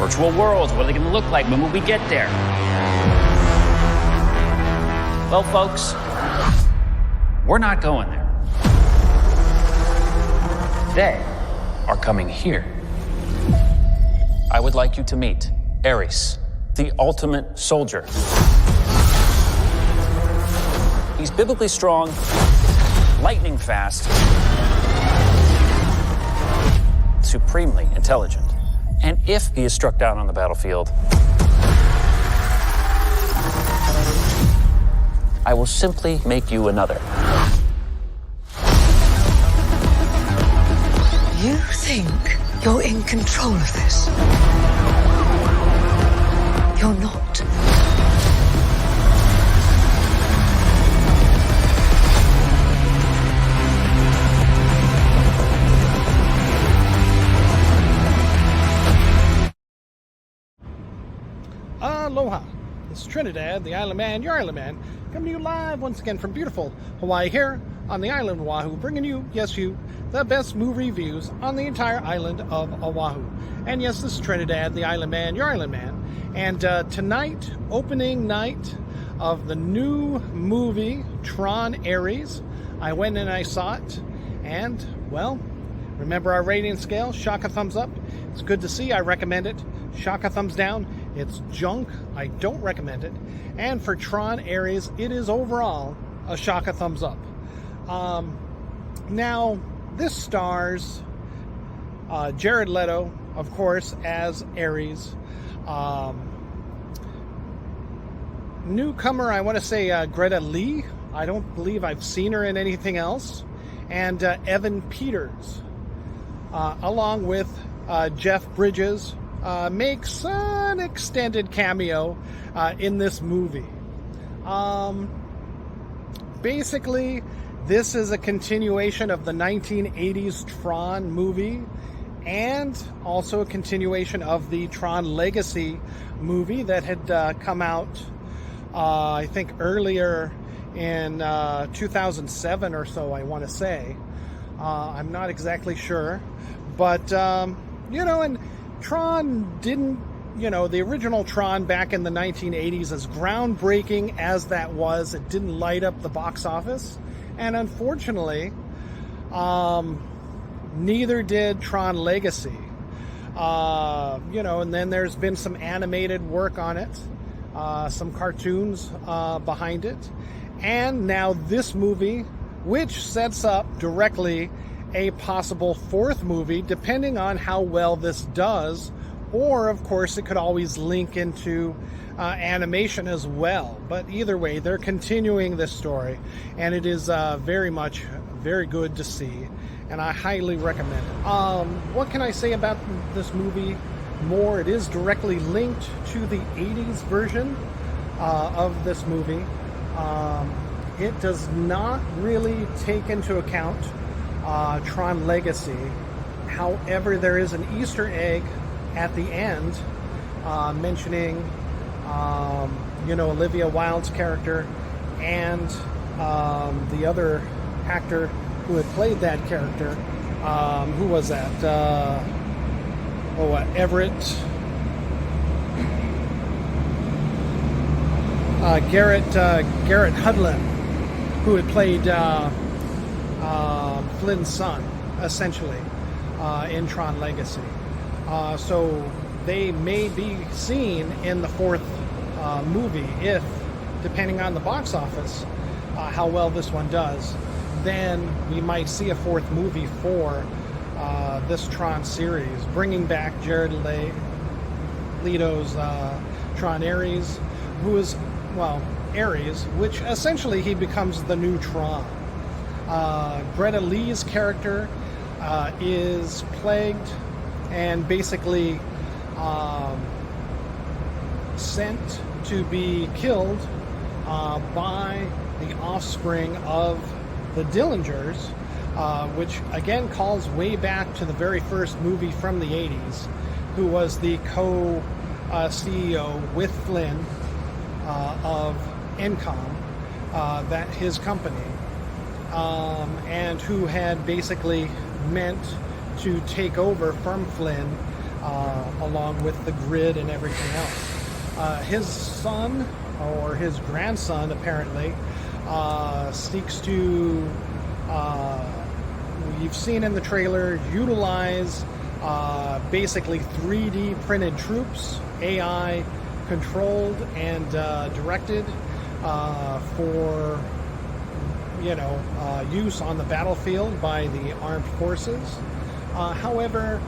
virtual worlds. What are they going to look like when we get there? Well, folks, we're not going there. They are coming here. I would like you to meet Aries, the ultimate soldier. He's biblically strong, lightning fast, supremely intelligent. And if he is struck down on the battlefield, I will simply make you another. You think you're in control of this? You're not. Aloha. This is Trinidad the Islandman, your Islandman, coming to you live once again from beautiful Hawaii here on the island of Oahu, bringing you, yes you, the best movie reviews on the entire island of Oahu. And yes, this is Trinidad the Islandman, your Islandman. And tonight, opening night of the new movie, Tron Aries. I went and I saw it, and, well, remember our rating scale, Shaka Thumbs Up. It's good to see, I recommend it. Shaka Thumbs Down, it's junk, I don't recommend it. And for Tron Aries, it is overall a Shaka Thumbs Up. Now, this stars Jared Leto, of course, as Aries. Newcomer, I want to say Greta Lee. I don't believe I've seen her in anything else. And Evan Peters, along with Jeff Bridges, makes an extended cameo in this movie. Basically, this is a continuation of the 1980s Tron movie, and also a continuation of the Tron Legacy movie that had come out, I think, earlier in 2007 or so, I want to say. I'm not exactly sure. But, you know, and Tron didn't, you know, the original Tron back in the 1980s, as groundbreaking as that was, it didn't light up the box office. And unfortunately, neither did Tron Legacy. You know, and then there's been some animated work on it, some cartoons behind it. And now this movie, which sets up directly a possible fourth movie, depending on how well this does. Or, of course, it could always link into animation as well. But either way, they're continuing this story, and it is very good to see, and I highly recommend it. What can I say about this movie more? It is directly linked to the 80s version of this movie. It does not really take into account Tron Legacy. However, there is an Easter egg at the end mentioning you know, Olivia Wilde's character and the other actor who had played that character. Who was that? Garrett Hudlin, who had played Flynn's son, essentially, in Tron Legacy. So they may be seen in the fourth movie if, depending on the box office, how well this one does, then we might see a fourth movie for this Tron series, bringing back Jared Leto's Tron Aries, who is, well, Aries, which essentially he becomes the new Tron. Greta Lee's character is plagued and basically sent to be killed by the offspring of the Dillengers, which again calls way back to the very first movie from the 80s, who was the co-CEO with Flynn of Encom, that his company, and who had basically meant to take over from Flynn along with the grid and everything else. His son, or his grandson apparently, seeks to, you've seen in the trailer, utilize basically 3D printed troops, AI controlled and directed for use on the battlefield by the armed forces. However,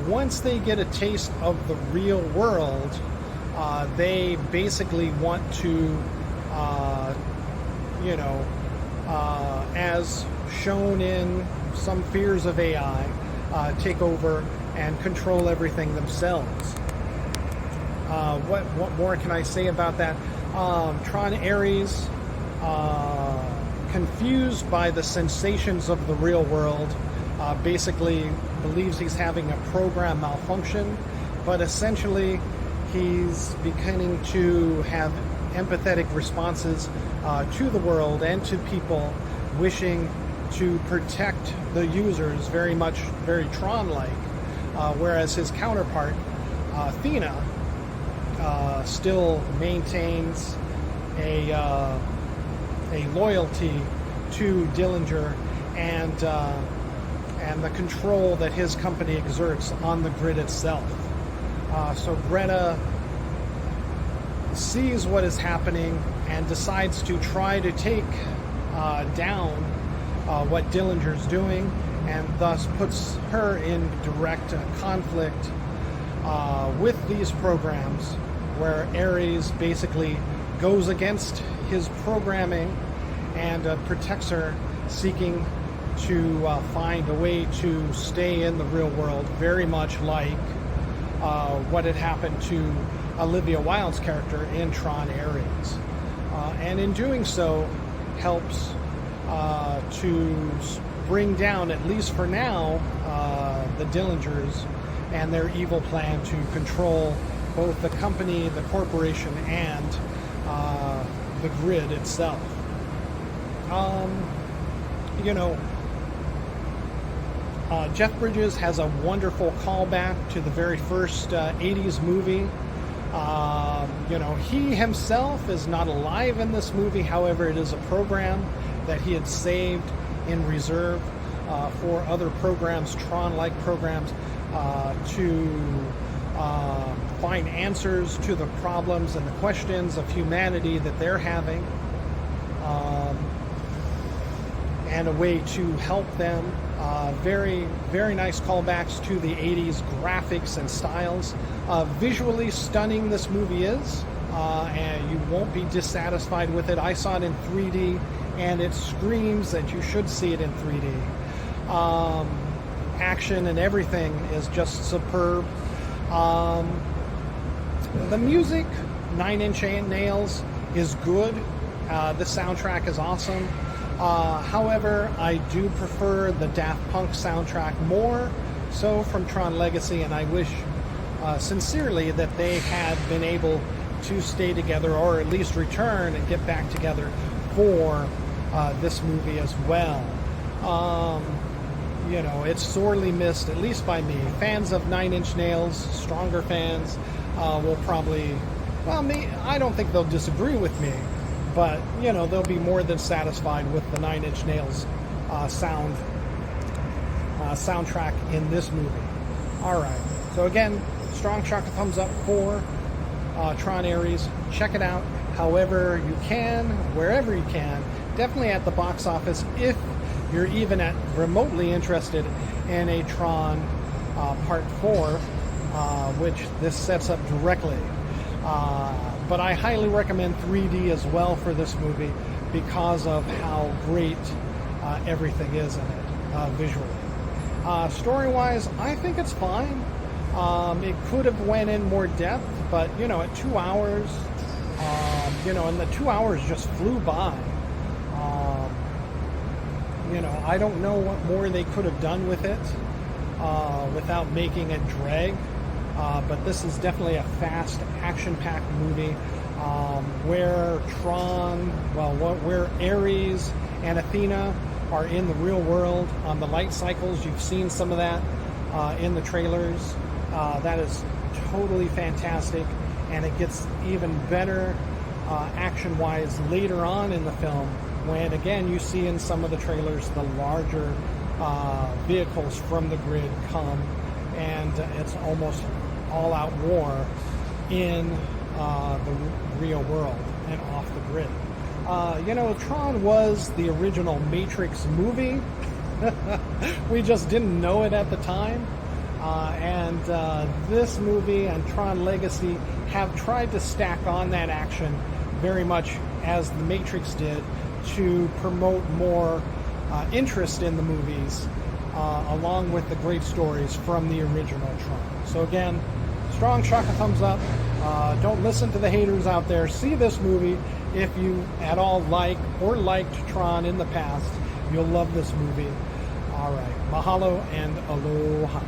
once they get a taste of the real world, they basically want to, as shown in some fears of AI, take over and control everything themselves. What more can I say about that? Tron Aries, confused by the sensations of the real world, basically believes he's having a program malfunction, but essentially he's beginning to have empathetic responses to the world and to people, wishing to protect the users, very Tron-like, whereas his counterpart, Athena, still maintains a loyalty to Dillenger and the control that his company exerts on the grid itself. So Greta sees what is happening and decides to try to take down what Dillinger's doing, and thus puts her in direct conflict with these programs, where Ares basically goes against his programming and protects her, seeking to find a way to stay in the real world, very much like what had happened to Olivia Wilde's character in Tron Aries. And in doing so, helps to bring down, at least for now, the Dillingers and their evil plan to control both the company, the corporation, and the grid itself. Jeff Bridges has a wonderful callback to the very first 80s movie. He himself is not alive in this movie. However, it is a program that he had saved in reserve for other programs, Tron-like programs, to find answers to the problems and the questions of humanity that they're having, and a way to help them. Very nice callbacks to the 80s graphics and styles. Visually stunning this movie is, and you won't be dissatisfied with it. I saw it in 3D, and it screams that you should see it in 3D. Action and everything is just superb. The music, Nine Inch Nails, is good. The soundtrack is awesome. However, I do prefer the Daft Punk soundtrack more so from Tron Legacy, and I wish sincerely that they had been able to stay together, or at least return and get back together for this movie as well. It's sorely missed, at least by me. Fans of Nine Inch Nails, stronger fans, will probably, I don't think they'll disagree with me, but they'll be more than satisfied with the Nine Inch Nails soundtrack in this movie. All right. So again, strong Shaka Thumbs Up for Tron Aries. Check it out however you can, wherever you can. Definitely at the box office if you're even remotely interested in a Tron Part 4, which this sets up directly. But I highly recommend 3D as well for this movie because of how great everything is in it visually. Story-wise, I think it's fine. It could have went in more depth, but at 2 hours, and the 2 hours just flew by. I don't know what more they could have done with it without making it drag. But this is definitely a fast, action-packed movie where where Ares and Athena are in the real world on the light cycles. You've seen some of that in the trailers. That is totally fantastic, and it gets even better action-wise later on in the film when, again, you see in some of the trailers the larger vehicles from the grid come, and it's almost all-out war in the real world and off the grid. Tron was the original Matrix movie. We just didn't know it at the time. And this movie and Tron Legacy have tried to stack on that action very much as the Matrix did to promote more interest in the movies, along with the great stories from the original Tron. So again, strong Shaka Thumbs Up. Don't listen to the haters out there. See this movie if you at all like or liked Tron in the past. You'll love this movie. All right. Mahalo and aloha.